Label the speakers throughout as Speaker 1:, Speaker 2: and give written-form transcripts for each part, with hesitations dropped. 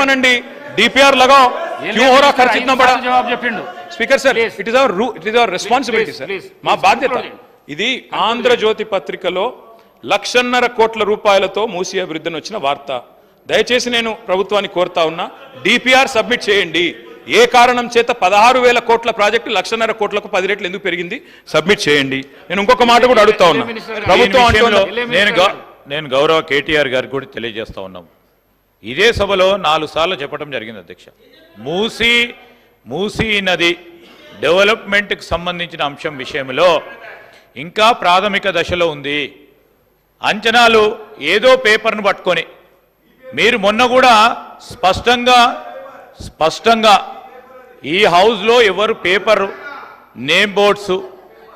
Speaker 1: मనండి DPR लगाओ क्यों हो रहा खर्च इतना बड़ा
Speaker 2: जवाब చెప్పిండు
Speaker 1: speaker sir it is our responsibility sir మా బాధ్యత ఇది ఆంధ్రజ్యోతి పత్రికలో 1.5 కోట్ల రూపాయలతో మూసి అభివృద్ధిని వచ్చిన వార్త దయచేసి నేను ప్రభుత్వాన్ని కోరుతా ఉన్నా డీపీఆర్ సబ్మిట్ చేయండి ఏ కారణం చేత 16,000 కోట్ల ప్రాజెక్టు 1.5 కోట్లకు 10 రెట్లు ఎందుకు పెరిగింది సబ్మిట్ చేయండి నేను ఇంకొక మాట కూడా అడుగుతా ఉన్నా ప్రభుత్వం
Speaker 3: నేను గౌరవ కేటీఆర్ గారికి కూడా తెలియజేస్తా ఉన్నాం ఇదే సభలో 4 సార్లు చెప్పడం జరిగింది అధ్యక్ష మూసీ నది డెవలప్మెంట్కి సంబంధించిన అంశం విషయంలో ఇంకా ప్రాథమిక దశలో ఉంది అంచనాలు ఏదో పేపర్ను పట్టుకొని మీరు మొన్న కూడా స్పష్టంగా ఈ హౌస్లో ఎవరు paper name boards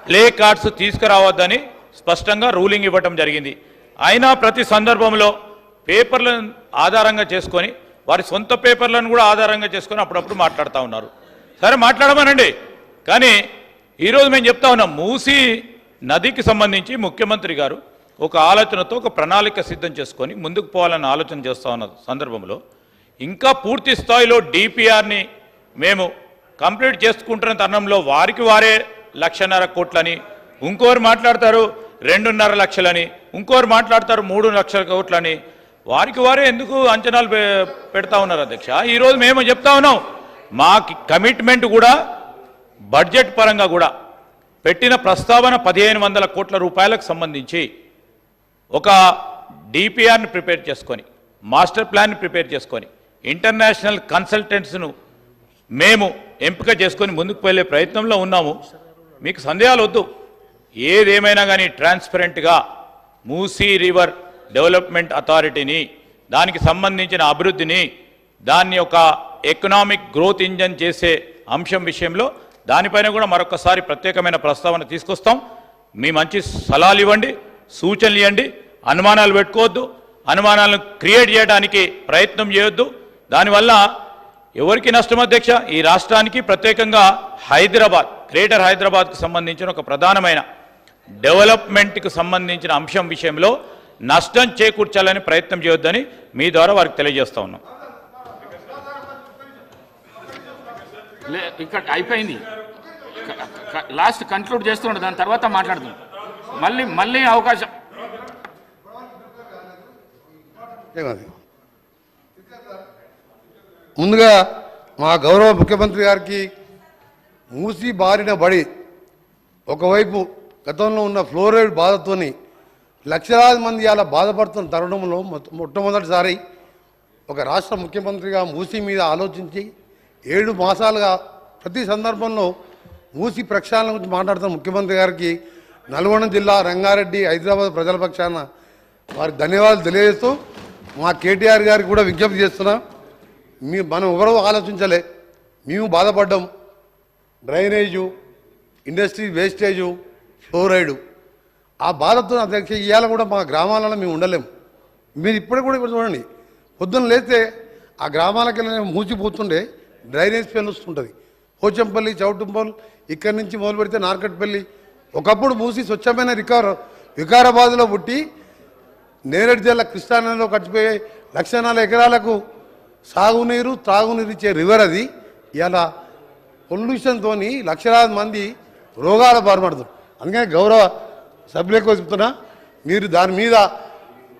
Speaker 3: placards తీసుకురావద్దని స్పష్టంగా రూలింగ్ ఇవ్వటం జరిగింది అయినా ప్రతి సందర్భంలో పేపర్లను ఆధారంగా చేసుకొని వారి సొంత పేపర్లను కూడా ఆధారంగా చేసుకొని అప్పుడప్పుడు మాట్లాడుతూ ఉన్నారు సరే మాట్లాడమనండి కానీ ఈరోజు మేము చెప్తా ఉన్నాం మూసీ నదికి సంబంధించి ముఖ్యమంత్రి గారు ఒక ఆలోచనతో ఒక ప్రణాళిక సిద్ధం చేసుకొని ముందుకు పోవాలని ఆలోచన చేస్తూ ఉన్న సందర్భంలో ఇంకా పూర్తి స్థాయిలో డీపీఆర్ని మేము కంప్లీట్ చేసుకుంటున్న తరుణంలో వారికి వారే 1.5 కోట్లని ఇంకోరు మాట్లాడతారు 2.5 లక్షలని ఇంకోరు మాట్లాడతారు 3 లక్షల కోట్లని వారికి వారే ఎందుకు అంచనాలు పెడతా ఉన్నారు అధ్యక్ష ఈరోజు మేము చెప్తా ఉన్నాం మా కమిట్మెంట్ కూడా బడ్జెట్ పరంగా కూడా పెట్టిన ప్రస్తావన 1,500 కోట్ల రూపాయలకు సంబంధించి ఒక డిపిఆర్ని ప్రిపేర్ చేసుకొని మాస్టర్ ప్లాన్ని ప్రిపేర్ చేసుకొని ఇంటర్నేషనల్ కన్సల్టెంట్స్ను మేము ఎంపిక చేసుకొని ముందుకు వెళ్ళే ప్రయత్నంలో ఉన్నాము మీకు సందేహాలు వద్దు ఏదేమైనా కానీ ట్రాన్స్పరెంట్గా మూసీ రివర్ డెవలప్మెంట్ అథారిటీని దానికి సంబంధించిన అభివృద్ధిని దాన్ని ఒక ఎకనామిక్ గ్రోత్ ఇంజన్ చేసే అంశం విషయంలో దానిపైన కూడా మరొకసారి ప్రత్యేకమైన ప్రస్తావన తీసుకొస్తాం మీ మంచి సలహాలు ఇవ్వండి సూచనలు ఇవ్వండి అనుమానాలు పెట్టుకోవద్దు అనుమానాలను క్రియేట్ చేయడానికి ప్రయత్నం చేయొద్దు దానివల్ల ఎవరికి నష్టం అధ్యక్ష ఈ రాష్ట్రానికి ప్రత్యేకంగా గ్రేటర్ హైదరాబాద్కు సంబంధించిన ఒక ప్రధానమైన డెవలప్మెంట్కి సంబంధించిన అంశం విషయంలో నష్టం చేకూర్చాలని ప్రయత్నం చేయొద్దని మీ ద్వారా వారికి తెలియజేస్తా ఉన్నాం
Speaker 2: ఇక్కడ అయిపోయింది లాస్ట్ కన్క్లూడ్ చేస్తుండే దాని తర్వాత మాట్లాడుతాం మళ్ళీ అవకాశం
Speaker 4: ముందుగా మా గౌరవ ముఖ్యమంత్రి గారికి మూసి బారిన బడి ఒకవైపు గతంలో ఉన్న ఫ్లోరైడ్ బాధతోని లక్షలాది మంది అలా బాధపడుతున్న తరుణంలో మొట్టమొదటిసారి ఒక రాష్ట్ర ముఖ్యమంత్రిగా మూసి మీద ఆలోచించి 7 మాసాలుగా ప్రతి సందర్భంలో మూసి ప్రక్షాళన గురించి మాట్లాడుతున్న ముఖ్యమంత్రి గారికి నల్గొండ జిల్లా రంగారెడ్డి హైదరాబాద్ ప్రజల పక్షాన వారికి ధన్యవాదాలు తెలియజేస్తూ మా కేటీఆర్ గారికి కూడా విజ్ఞప్తి చేస్తున్నా మనం ఎవరో ఆలోచించలే మేము బాధపడ్డాం డ్రైనేజు ఇండస్ట్రీ వేస్టేజు ఫ్లోరైడు ఆ బాధతో అధ్యక్ష ఇవాళ కూడా మా గ్రామాలలో మేము ఉండలేము మీరు ఇప్పుడు చూడండి పొద్దున్న లేస్తే ఆ గ్రామాలకి మూసిపోతుండే డ్రైనేజ్ స్మెల్ వస్తుంటుంది పోచంపల్లి చౌటుంపల్లి ఇక్కడి నుంచి మొదలు పెడితే నార్కట్పల్లి ఒకప్పుడు మూసి స్వచ్ఛమైన వికారాబాద్లో పుట్టి నేరేడు జిల్లా కృష్ణానదిలో కట్టిపోయే 1,4 ఎకరాలకు సాగునీరు త్రాగునీరు ఇచ్చే రివర్ అది ఇలా పొల్యూషన్తో లక్షలాది మంది రోగాల బారిపడుతున్నారు అందుకని గౌరవ సభ్యులకు చెప్తున్నా మీరు దాని మీద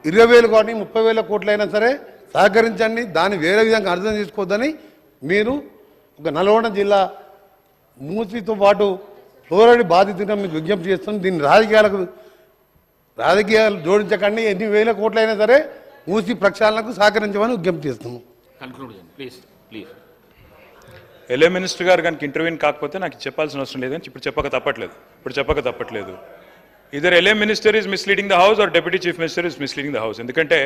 Speaker 4: 20,000 కోట్లు 30,000 కోట్లు అయినా సరే సహకరించండి దాన్ని వేరే విధంగా అర్థం చేసుకోవద్దని మీరు ఒక నల్గొండ జిల్లా మూసితో పాటు ఫ్లోరైడ్ బాధితుగా మీకు విజ్ఞప్తి చేస్తున్నాం దీన్ని రాజకీయాలు జోడించకండి ఎన్ని వేల కోట్లైనా సరే మూసి ప్రక్షాళనకు సహకరించమని విజ్ఞప్తి చేస్తున్నాం
Speaker 1: ఎల్ఏ మినిస్టర్ గారు కనుక ఇంటర్వ్యూని కాకపోతే నాకు చెప్పాల్సిన అవసరం లేదని ఇప్పుడు చెప్పక తప్పట్లేదు either LA minister is misleading the house or deputy chief minister is misleading the house ఎందుకంటే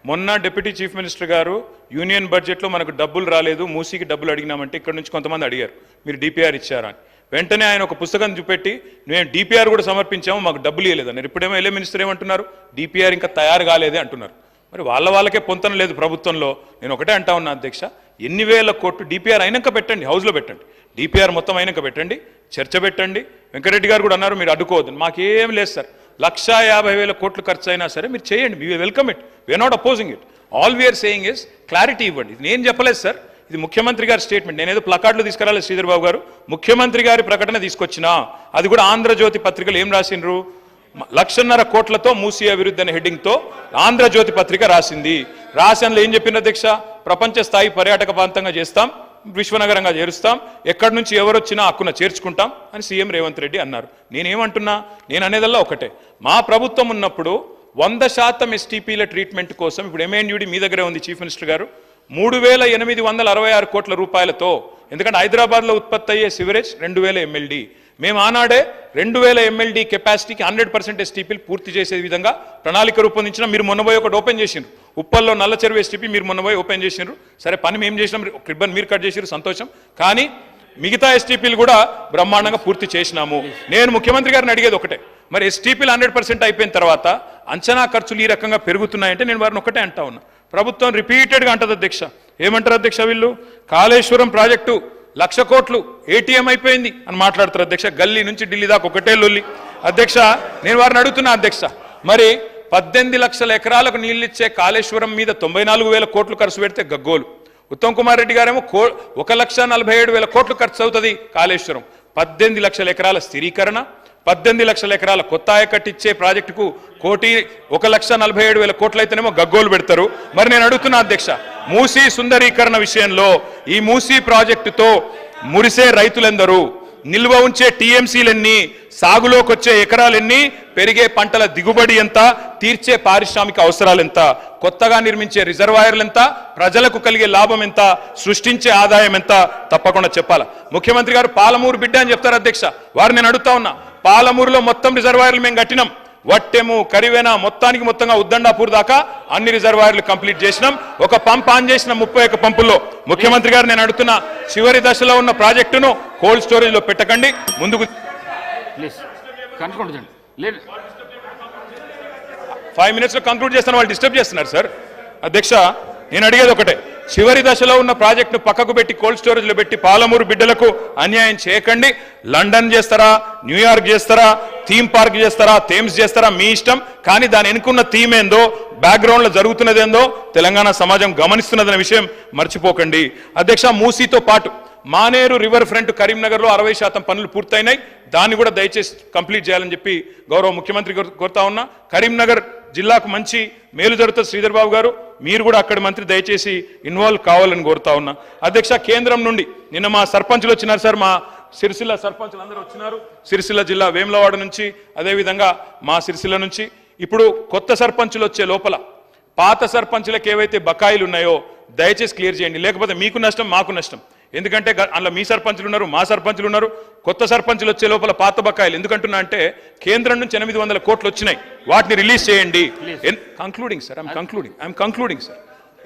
Speaker 1: మొన్న డిప్యూటీ చీఫ్ మినిస్టర్ గారు యూనియన్ బడ్జెట్లో మనకు డబ్బులు రాలేదు మూసీకి డబ్బులు అడిగినామంటే ఇక్కడ నుంచి కొంతమంది అడిగారు మీరు డిపిఆర్ ఇచ్చారా అని వెంటనే ఆయన ఒక పుస్తకం చూపెట్టి మేము డిపిఆర్ కూడా సమర్పించాము మాకు డబ్బులు ఇవ్వలేదని ఇప్పుడేమో ఎల్ఏ మినిస్టర్ ఏమంటున్నారు డిపిఆర్ ఇంకా తయారు కాలేదే అంటున్నారు మరి వాళ్ళకే పొంతన లేదు ప్రభుత్వంలో నేను ఒకటే అంటా ఉన్నా అధ్యక్ష ఎన్ని వేల కోట్లు డిపిఆర్ అయినాక పెట్టండి హౌస్లో పెట్టండి డిపిఆర్ మొత్తం అయినాక పెట్టండి చర్చ పెట్టండి వెంకరెడ్డి గారు కూడా అన్నారు మీరు అడ్డుకోవద్దు మాకేం లేదు సార్ 1,50,000 కోట్లు ఖర్చు అయినా సరే మీరు చేయండి we welcome it we are not opposing it all we are saying is clarity ఇవ్వండి. ఇది నేను చెప్పలేదు సార్, ఇది ముఖ్యమంత్రి గారి స్టేట్మెంట్. నేనేదో ప్లకార్డులు తీసుకురాలేదు శ్రీధర్ బాబు గారు, ముఖ్యమంత్రి గారి ప్రకటన తీసుకొచ్చినా. అది కూడా ఆంధ్రజ్యోతి పత్రికలు ఏం రాసిండ్రు, 1,50,000 కోట్లతో మూసీ అభివృద్ధి అనే హెడ్డింగ్తో ఆంధ్రజ్యోతి పత్రిక రాసింది. రాసినలో ఏం చెప్పిన అధ్యక్ష, ప్రపంచ స్థాయి పర్యాటక ప్రాంతంగా చేస్తాం, విశ్వనగరంగా చేరుస్తాం, ఎక్కడి నుంచి ఎవరొచ్చినా హక్కున చేర్చుకుంటాం అని సీఎం రేవంత్ రెడ్డి అన్నారు. నేనేమంటున్నా, నేను అనేదల్లా ఒకటే, మా ప్రభుత్వం ఉన్నప్పుడు 100% ఎస్టీపీల ట్రీట్మెంట్ కోసం, ఇప్పుడు ఎంఎన్యూడి మీ దగ్గరే ఉంది చీఫ్ మినిస్టర్ గారు, 3,866 కోట్ల రూపాయలతో, ఎందుకంటే హైదరాబాద్లో ఉత్పత్తి అయ్యే సివరేజ్ 2,000 MLD, మేము ఆనాడే 2,000 MLD కెపాసిటీకి 100% ఎస్టీపీలు పూర్తి చేసే విధంగా ప్రణాళిక రూపొందించిన. మీరు మొన్నపోయి ఒకటి ఓపెన్ చేసిండ్రు, ఉప్పల్లో నల్ల చెరువు ఎస్టీపీ మీరు మొన్నపోయి ఓపెన్ చేసిండ్రు. సరే, పని మేము చేసినాం, రిబ్బన్ మీరు కట్ చేసిరు, సంతోషం. కానీ మిగతా ఎస్టీపీలు కూడా బ్రహ్మాండంగా పూర్తి చేసినాము. నేను ముఖ్యమంత్రి గారిని అడిగేది ఒకటే, మరి ఎస్టీపీలు 100% అయిపోయిన తర్వాత అంచనా ఖర్చులు ఈ రకంగా పెరుగుతున్నాయంటే నేను వారిని ఒకటే అంటా ఉన్నా. ప్రభుత్వం రిపీటెడ్గా అంటది అధ్యక్ష, ఏమంటారు అధ్యక్ష, వీళ్ళు కాళేశ్వరం ప్రాజెక్టు 1,00,000 కోట్లు ఏటీఎం అయిపోయింది అని మాట్లాడతారు అధ్యక్ష. గల్లీ నుంచి ఢిల్లీ దాకా ఒకటే లొల్లి అధ్యక్ష. నేను వారిని అడుగుతున్నా అధ్యక్ష, మరి 18 లక్షల ఎకరాలకు నీళ్ళిచ్చే కాళేశ్వరం మీద 94,000 కోట్లు ఖర్చు పెడితే గగ్గోలు. ఉత్తమ్ కుమార్ రెడ్డి గారేమో 1,47,000 కోట్లు ఖర్చు అవుతుంది కాళేశ్వరం. 18 లక్షల ఎకరాల స్థిరీకరణ, 18 లక్షల ఎకరాల కొత్త ఆయకట్టిచ్చే ప్రాజెక్టుకు 1,47,000 కోట్లు అయితేనేమో గగ్గోలు పెడతారు. మరి నేను అడుగుతున్నా అధ్యక్ష, మూసీ సుందరీకరణ విషయంలో ఈ మూసీ ప్రాజెక్టుతో మురిసే రైతులెందరూ, నిల్వ ఉంచే టీఎంసీలెన్ని, సాగులోకి వచ్చే ఎకరాలెన్ని, పెరిగే పంటల దిగుబడి ఎంత, తీర్చే పారిశ్రామిక అవసరాలు ఎంత, కొత్తగా నిర్మించే రిజర్వాయర్లు ఎంత, ప్రజలకు కలిగే లాభం ఎంత, సృష్టించే ఆదాయం ఎంత, తప్పకుండా చెప్పాలా. ముఖ్యమంత్రి గారు పాలమూరు బిడ్డ అని చెప్తారు అధ్యక్ష. వారు నేను అడుగుతా ఉన్నా, పాలమూరులో మొత్తం రిజర్వాయర్లు మేము కట్టినాం, వట్టెము కరివేనా మొత్తంగా ఉద్దండాపూర్ దాకా అన్ని రిజర్వాయర్లు కంప్లీట్ చేసినాం. ఒక పంప్ ఆన్ చేసిన 31 పంపుల్లో. ముఖ్యమంత్రి గారు నేను అడుగుతున్నా, చివరి దశలో ఉన్న ప్రాజెక్టును కోల్డ్ స్టోరేజ్ లో పెట్టకండి, ముందుకు 5 minutes లో కంక్లూడ్ చేస్తాను, వాళ్ళు డిస్టర్బ్ చేస్తున్నారు సార్. అధ్యక్ష, నేను అడిగేది ఒకటే, చివరి దశలో ఉన్న ప్రాజెక్టును పక్కకు పెట్టి కోల్డ్ స్టోరేజ్ లో పెట్టి పాలమూరు బిడ్డలకు అన్యాయం చేయకండి. లండన్ చేస్తారా, న్యూయార్క్ చేస్తారా, థీమ్ పార్క్ చేస్తారా, థేమ్స్ చేస్తారా, మీ ఇష్టం. కానీ దాని వెనుకున్న థీమ్ ఏందో, బ్యాక్గ్రౌండ్ లో జరుగుతున్నదేందో తెలంగాణ సమాజం గమనిస్తున్నదనే విషయం మర్చిపోకండి. అధ్యక్ష, మూసీతో పాటు మానేరు రివర్ ఫ్రంట్ కరీంనగర్లో 60% పనులు పూర్తయినాయి. దాన్ని కూడా దయచేసి కంప్లీట్ చేయాలని చెప్పి గౌరవ ముఖ్యమంత్రి కోరుతా ఉన్నా. కరీంనగర్ జిల్లాకు మంచి మేలు జరుగుతుంది శ్రీధర్ బాబు గారు, మీరు కూడా అక్కడి మంత్రి దయచేసి ఇన్వాల్వ్ కావాలని కోరుతా ఉన్నా. అధ్యక్ష, కేంద్రం నుండి నిన్న మా సర్పంచులు వచ్చినారు సార్, మా సిరిసిల్ల సర్పంచులు అందరూ వచ్చినారు, సిరిసిల్ల జిల్లా వేములవాడ నుంచి, అదేవిధంగా మా సిరిసిల్ల నుంచి. ఇప్పుడు కొత్త సర్పంచులు వచ్చే లోపల పాత సర్పంచులకు ఏవైతే బకాయిలు ఉన్నాయో దయచేసి క్లియర్ చేయండి, లేకపోతే మీకు నష్టం మాకు నష్టం. ఎందుకంటే అందులో మీ సర్పంచులు ఉన్నారు, మా సర్పంచులు ఉన్నారు. కొత్త సర్పంచులు వచ్చే లోపల పాత బకాయిలు ఎందుకంటున్నా అంటే, కేంద్రం నుంచి 800 కోట్లు వచ్చినాయి, వాటిని రిలీజ్ చేయండి. Concluding sir, I'm concluding sir.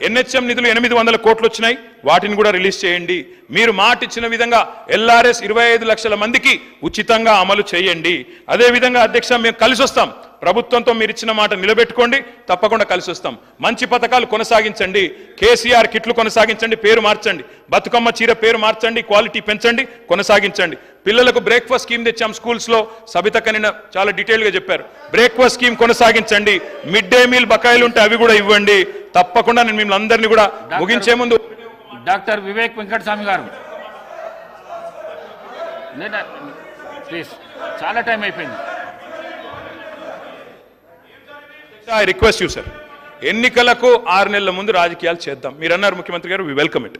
Speaker 1: NHM నిధులు 800 కోట్లు వచ్చినాయి, వాటిని కూడా రిలీజ్ చేయండి. మీరు మాట ఇచ్చిన విధంగా ఎల్ఆర్ఎస్ 25 లక్షల మందికి ఉచితంగా అమలు చేయండి. అదేవిధంగా అధ్యక్ష, మేము కలిసి వస్తాం, ప్రభుత్వంతో మీరు ఇచ్చిన మాట నిలబెట్టుకోండి, తప్పకుండా కలిసి వస్తాం. మంచి పథకాలు కొనసాగించండి, కేసీఆర్ కిట్లు కొనసాగించండి, పేరు మార్చండి, బతుకమ్మ చీర పేరు మార్చండి, క్వాలిటీ పెంచండి, కొనసాగించండి. పిల్లలకు బ్రేక్ఫాస్ట్ స్కీమ్ తెచ్చాం స్కూల్స్లో, సబితక్క నిన్న చాలా డీటెయిల్గా చెప్పారు. బ్రేక్ఫాస్ట్ స్కీమ్ కొనసాగించండి, మిడ్ డే మీల్ బకాయిలు ఉంటే అవి కూడా ఇవ్వండి. తప్పకుండా నేను మిమ్మల్ని అందరినీ కూడా ముగించే ముందు
Speaker 2: డాక్టర్ వివేక్ వెంకటస్వామి గారు, ప్లీజ్, చాలా టైం అయిపోయింది.
Speaker 1: ఐ రిక్వెస్ట్ యూ సార్, ఎన్నికలకు 6 నెలల ముందు రాజకీయాలు చేద్దాం. మీరు అన్నారు ముఖ్యమంత్రి గారు, వి వెల్కమ్ ఇట్.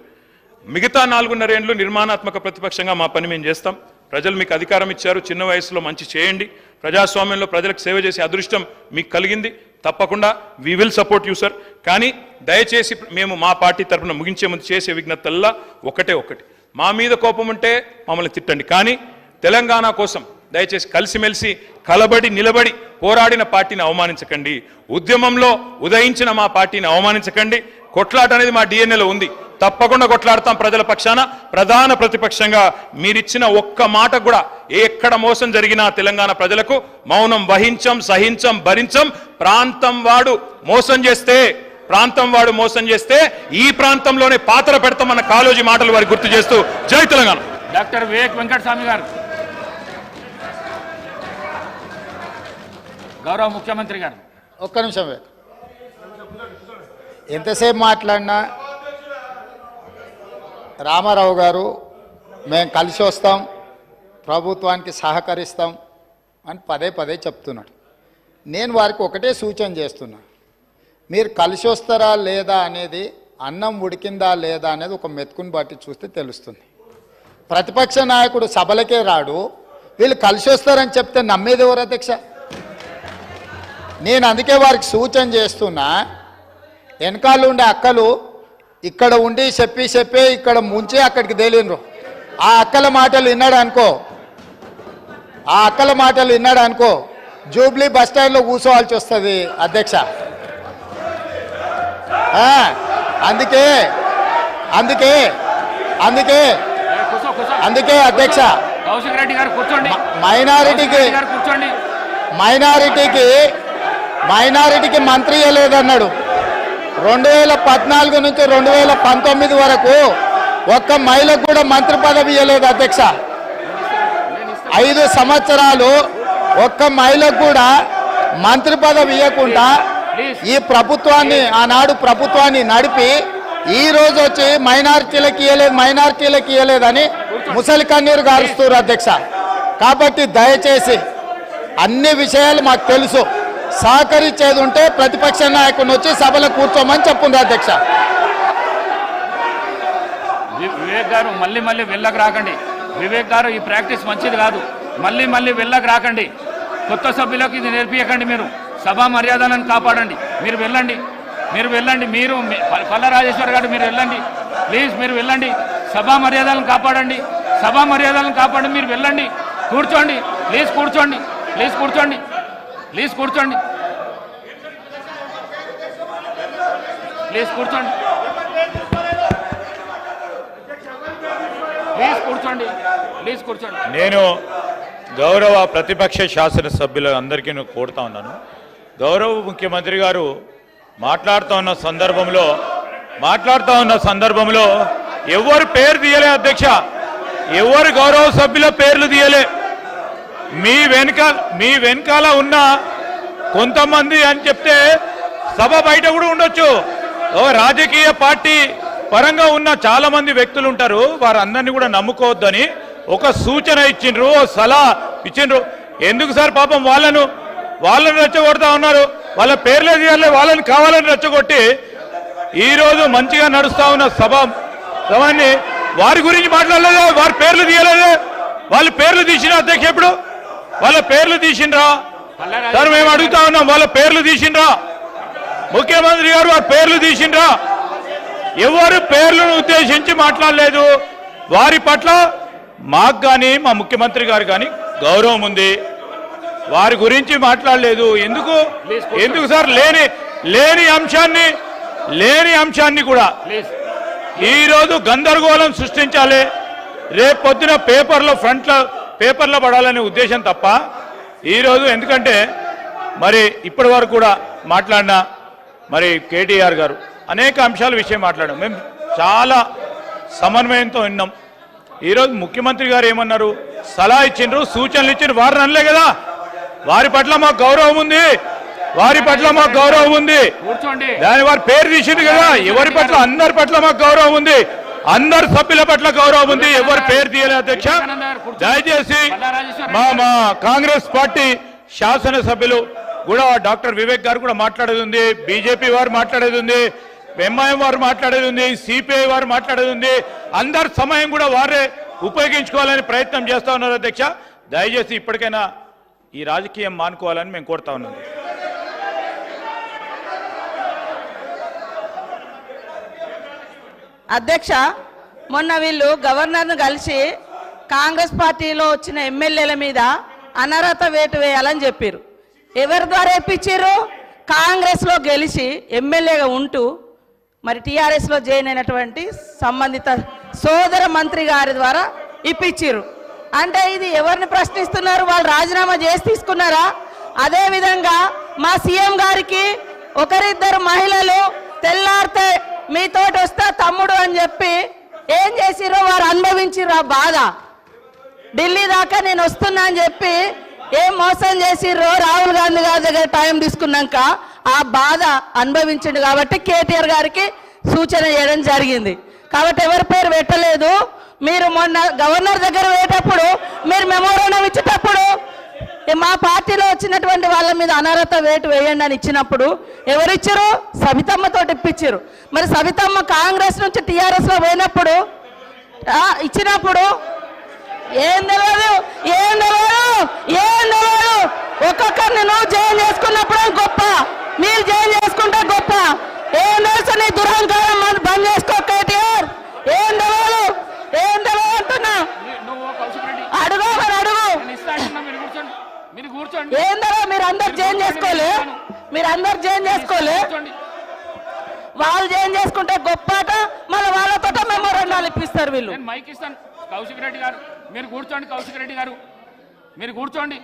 Speaker 1: మిగతా 4.5 ఏళ్ళు నిర్మాణాత్మక ప్రతిపక్షంగా మా పని మేము చేస్తాం. ప్రజలు మీకు అధికారం ఇచ్చారు, చిన్న వయసులో మంచి చేయండి, ప్రజాస్వామ్యంలో ప్రజలకు సేవ చేసే అదృష్టం మీకు కలిగింది. తప్పకుండా we will support you sir. కానీ దయచేసి మేము మా పార్టీ తరఫున ముగించే ముందు చేసే విజ్ఞప్తల్లా ఒకటి, మా మీద కోపం ఉంటే మమ్మల్ని తిట్టండి, కానీ తెలంగాణ కోసం దయచేసి కలిసిమెలిసి కలబడి నిలబడి పోరాడిన పార్టీని అవమానించకండి, ఉద్యమంలో ఉదయించిన మా పార్టీని అవమానించకండి. కొట్లాట అనేది మా డిఎన్ఏలో ఉంది, తప్పకుండా కొట్లాడతాం ప్రజల పక్షాన. ప్రధాన ప్రతిపక్షంగా మీరిచ్చిన ఒక్క మాట కూడా ఎక్కడ మోసం జరిగినా తెలంగాణ ప్రజలకు మౌనం వహించం, సహించం, భరించం. ప్రాంతం వాడు మోసం చేస్తే ఈ ప్రాంతంలోనే పాత్ర పెడతామన్న కాళోజీ మాటలు వారికి గుర్తు చేస్తూ జై తెలంగాణ.
Speaker 2: డాక్టర్ వివేక్ వెంకటస్వామి గారు, గౌరవ ముఖ్యమంత్రి గారు,
Speaker 5: ఒక్క నిమిషం. ఎంతసేపు మాట్లాడినా రామారావు గారు మేము కలిసి వస్తాం, ప్రభుత్వానికి సహకరిస్తాం అని పదే పదే చెప్తున్నాడు. నేను వారికి ఒకటే సూచన చేస్తున్నా, మీరు కలిసి వస్తారా లేదా అనేది, అన్నం ఉడికిందా లేదా అనేది ఒక మెతుకుని బట్టి చూస్తే తెలుస్తుంది. ప్రతిపక్ష నాయకుడు సభలకే రాడు, వీళ్ళు కలిసి వస్తారని చెప్తే నమ్మేది ఎవరు అధ్యక్ష? నేను అందుకే వారికి సూచన చేస్తున్నా, వెనకాల ఉండే అక్కలు ఇక్కడ ఉండి చెప్పి ఇక్కడ ముంచి అక్కడికి తేలినరు. ఆ అక్కల మాటలు విన్నాడు అనుకో జూబ్లీ బస్ స్టాండ్లో కూర్చోవాల్సి వస్తుంది అధ్యక్ష. అందుకే అందుకే అందుకే అందుకే అధ్యక్ష,
Speaker 2: కౌశిక్ రెడ్డి గారు కూర్చోండి.
Speaker 5: మైనారిటీకి మంత్రి ఇవ్వలేదన్నాడు. 2014 నుంచి 2019 వరకు ఒక్క మహిళకు కూడా మంత్రి పదవి ఇవ్వలేదు అధ్యక్ష. 5 సంవత్సరాలు ఒక్క మహిళకు కూడా మంత్రి పదవి ఇవ్వకుండా ఈ ప్రభుత్వాన్ని, ఆనాడు ప్రభుత్వాన్ని నడిపి ఈ రోజు వచ్చి మైనారిటీలకు ఇవ్వలేదని ముసలి కన్నీరు గారుస్తారు అధ్యక్ష. కాబట్టి దయచేసి అన్ని విషయాలు మాకు తెలుసు, సహకరించేది ఉంటే ప్రతిపక్ష నాయకుడిని వచ్చి సభలో కూర్చోమని చెప్పుంది అధ్యక్ష.
Speaker 2: వివేక్ గారు మళ్ళీ వెళ్ళకు రాకండి. వివేక్ గారు ఈ ప్రాక్టీస్ మంచిది కాదు. మళ్ళీ వెళ్ళకు రాకండి. కొత్త సభ్యులకు ఇది నేర్పించకండి. మీరు సభా మర్యాదలను కాపాడండి. మీరు వెళ్ళండి. మీరు పల్ల రాజేశ్వర్ గారు మీరు వెళ్ళండి ప్లీజ్. మీరు వెళ్ళండి. సభా మర్యాదలను కాపాడండి. మీరు వెళ్ళండి. కూర్చోండి ప్లీజ్. కూర్చోండి.
Speaker 3: నేను గౌరవ ప్రతిపక్ష శాసనసభ్యులు అందరికీ కోరుతా ఉన్నాను. గౌరవ ముఖ్యమంత్రి గారు మాట్లాడుతూ ఉన్న సందర్భంలో ఎవరు పేరు తీయలే అధ్యక్ష, ఎవరు గౌరవ సభ్యుల పేర్లు తీయలే. మీ వెనకాల ఉన్న కొంతమంది అని చెప్తే సభ బయట కూడా ఉండొచ్చు. రాజకీయ పార్టీ పరంగా ఉన్న చాలా మంది వ్యక్తులు ఉంటారు, వారందరినీ కూడా నమ్ముకోవద్దని ఒక సూచన ఇచ్చిండ్రు, సలహా ఇచ్చిండ్రు. ఎందుకు సార్ పాపం వాళ్ళని రెచ్చగొడతా ఉన్నారు. వాళ్ళ పేర్లే తీయాలి, వాళ్ళని కావాలని రెచ్చగొట్టి ఈరోజు మంచిగా నడుస్తా ఉన్న సభని వారి గురించి మాట్లాడలేదే, వారి పేర్లు తీయలేదే. వాళ్ళ పేర్లు తీసిన అధ్యక్ష, ఇప్పుడు వాళ్ళ పేర్లు తీసిండ్రా సార్? మేము అడుగుతా ఉన్నాం, వాళ్ళ పేర్లు తీసిండ్రా? ముఖ్యమంత్రి గారు వారి పేర్లు తీసిండ్రా? ఎవరు పేర్లను ఉద్దేశించి మాట్లాడలేదు. వారి పట్ల మాకు కానీ మా ముఖ్యమంత్రి గారు కానీ గౌరవం ఉంది, వారి గురించి మాట్లాడలేదు. ఎందుకు సార్? లేని అంశాన్ని కూడా ఈరోజు గందరగోళం సృష్టించాలి, రేపు పొద్దున పేపర్లో పడాలనే ఉద్దేశం తప్ప ఈరోజు ఎందుకంటే మరి ఇప్పటి వరకు కూడా మాట్లాడిన మరి కేటీఆర్ గారు అనేక అంశాల విషయం మాట్లాడాం. మేము చాలా సమన్వయంతో విన్నాం. ఈరోజు ముఖ్యమంత్రి గారు ఏమన్నారు? సలహా ఇచ్చిండ్రు, సూచనలు ఇచ్చిండ్రు. వారిని అనలే కదా, వారి పట్ల మాకు గౌరవం ఉంది. దాని వారి పేరు తీసింది కదా. ఎవరి పట్ల? అందరి పట్ల మాకు గౌరవం ఉంది, అందరు సభ్యుల పట్ల గౌరవం ఉంది. ఎవరు పేరు తీయలేదు అధ్యక్ష. దయచేసి మా కాంగ్రెస్ పార్టీ శాసనసభ్యులు కూడా డాక్టర్ వివేక్ గారు కూడా మాట్లాడేది ఉంది, బీజేపీ వారు మాట్లాడేది ఉంది, ఎంఐఎం వారు మాట్లాడేది ఉంది, సిపిఐ వారు మాట్లాడేది ఉంది. అందరి సమయం కూడా వారే ఉపయోగించుకోవాలని ప్రయత్నం చేస్తా ఉన్నారు అధ్యక్ష. దయచేసి ఇప్పటికైనా ఈ రాజకీయం మానుకోవాలని మేము కోరుతా ఉన్నాం.
Speaker 6: అధ్యక్ష, మొన్న వీళ్ళు గవర్నర్ను కలిసి కాంగ్రెస్ పార్టీలో వచ్చిన ఎమ్మెల్యేల మీద అనర్హత వేటు వేయాలని చెప్పారు. ఎవరి ద్వారా ఇప్పించారు? కాంగ్రెస్లో గెలిచి ఎమ్మెల్యేగా ఉంటూ మరి టీఆర్ఎస్లో జాయిన్ అయినటువంటి సంబంధిత సోదర మంత్రి గారి ద్వారా ఇప్పించారు. అంటే ఇది ఎవరిని ప్రశ్నిస్తున్నారు? వాళ్ళు రాజీనామా చేసి తీసుకున్నారా? అదేవిధంగా మా సీఎం గారికి ఒకరిద్దరు మహిళలు తెల్లారితే మీతోటి వస్తా తమ్ముడు అని చెప్పి ఏం చేసిరో వారు అనుభవించిర్రు ఆ బాధ. ఢిల్లీ దాకా నేను వస్తున్నా అని చెప్పి ఏం మోసం చేసిర్రో రాహుల్ గాంధీ గారి దగ్గర టైం తీసుకున్నాక ఆ బాధ అనుభవించిండు కాబట్టి కేటీఆర్ గారికి సూచన చేయడం జరిగింది. కాబట్టి ఎవరి పేరు పెట్టలేదు. మీరు మొన్న గవర్నర్ దగ్గర పోయేటప్పుడు మీరు మెమోరాండం ఇచ్చేటప్పుడు మా పార్టీలో వచ్చినటువంటి వాళ్ళ మీద అనర్హత వేటు వేయండి అని ఇచ్చినప్పుడు ఎవరిచ్చారు? సబితమ్మతో ఇప్పించారు. మరి సబితమ్మ కాంగ్రెస్ నుంచి టీఆర్ఎస్లో పోయినప్పుడు ఇచ్చినప్పుడు ఏం తెలియదు. ఒక్కొక్కరిని నువ్వు జైలు చేసుకున్నప్పుడు గొప్ప, మీరు జైలు చేసుకుంటే గొప్ప. ఏం తెలుసు నీ దురహంకారం బంద్ చేసుకో కేటీఆర్. ఏం తెలియదు అంటున్నా. అడుగు మరి అడుగు. ఏందో మీరు అందరు చేంజ్ చేసుకోలే, వాళ్ళు చేంజ్ చేసుకుంటే గొప్పట. మళ్ళీ వాళ్ళతో మెమోరాండాలు ఇప్పిస్తారు వీళ్ళు.
Speaker 2: నేను మైక్ ఇస్తాను. కౌశిక్ రెడ్డి గారు మీరు కూర్చోండి. కౌశిక్ రెడ్డి గారు మీరు కూర్చోండి.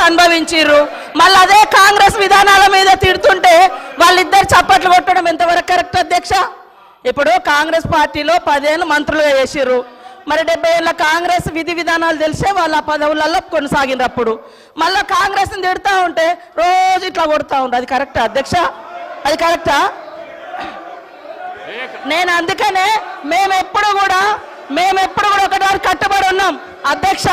Speaker 6: అనుభవించారు. మళ్ళీ అదే కాంగ్రెస్ విధానాల మీద తిడుతుంటే వాళ్ళిద్దరు చప్పట్లు కొట్టడం ఎంతవరకు కరెక్ట్ అధ్యక్ష? ఇప్పుడు కాంగ్రెస్ పార్టీలో 10 ఏళ్ళు మంత్రులుగా చేసిర్రు. మరి 70 ఏళ్ళ కాంగ్రెస్ విధి విధానాలు తెలిసే వాళ్ళ పదవులలో కొనసాగినప్పుడు మళ్ళీ కాంగ్రెస్ని తిడుతూ ఉంటే రోజు ఇట్లా కొడుతూ ఉండే. అది కరెక్టా అధ్యక్ష? అది కరెక్టా? నేను అందుకనే మేమెప్పుడు కూడా ఒకటి కట్టుబడి ఉన్నాం అధ్యక్ష.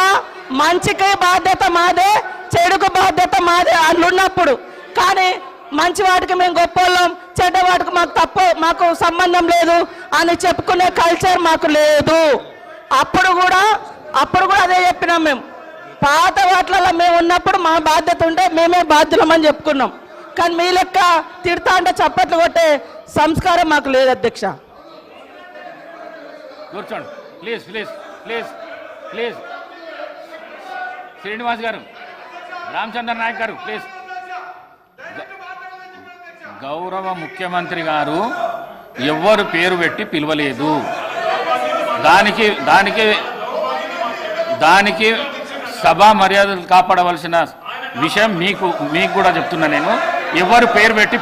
Speaker 6: మంచికి బాధ్యత మాదే, చెడుకు బాధ్యత మాదే అట్లున్నప్పుడు. కానీ మంచి వాటికి మేము గొప్పవాళ్ళం, చెడ్డ వాటికి మాకు సంబంధం లేదు అని చెప్పుకునే కల్చర్ మాకు లేదు. అప్పుడు కూడా అదే చెప్పినాం. మేము పాత వాటిలలో మేము ఉన్నప్పుడు మా బాధ్యత ఉంటే మేమే బాధ్యులమని చెప్పుకున్నాం. కానీ మీ లెక్క తిడతా అంటే చప్పట్లు కొట్టే సంస్కారం మాకు లేదు అధ్యక్ష.
Speaker 2: కూర్చోండి please please please please. Srinivas గారు, రామచంద్ర నాయక్ గారు ప్లీజ్. గౌరవ ముఖ్యమంత్రి గారు ఎవ్వరు పేరు పెట్టి పిలవలేదు. దానికి సభా మర్యాదలు కాపాడవలసిన విషయం మీకు కూడా చెప్తున్నా. నేను ఎవరు పేరు పెట్టి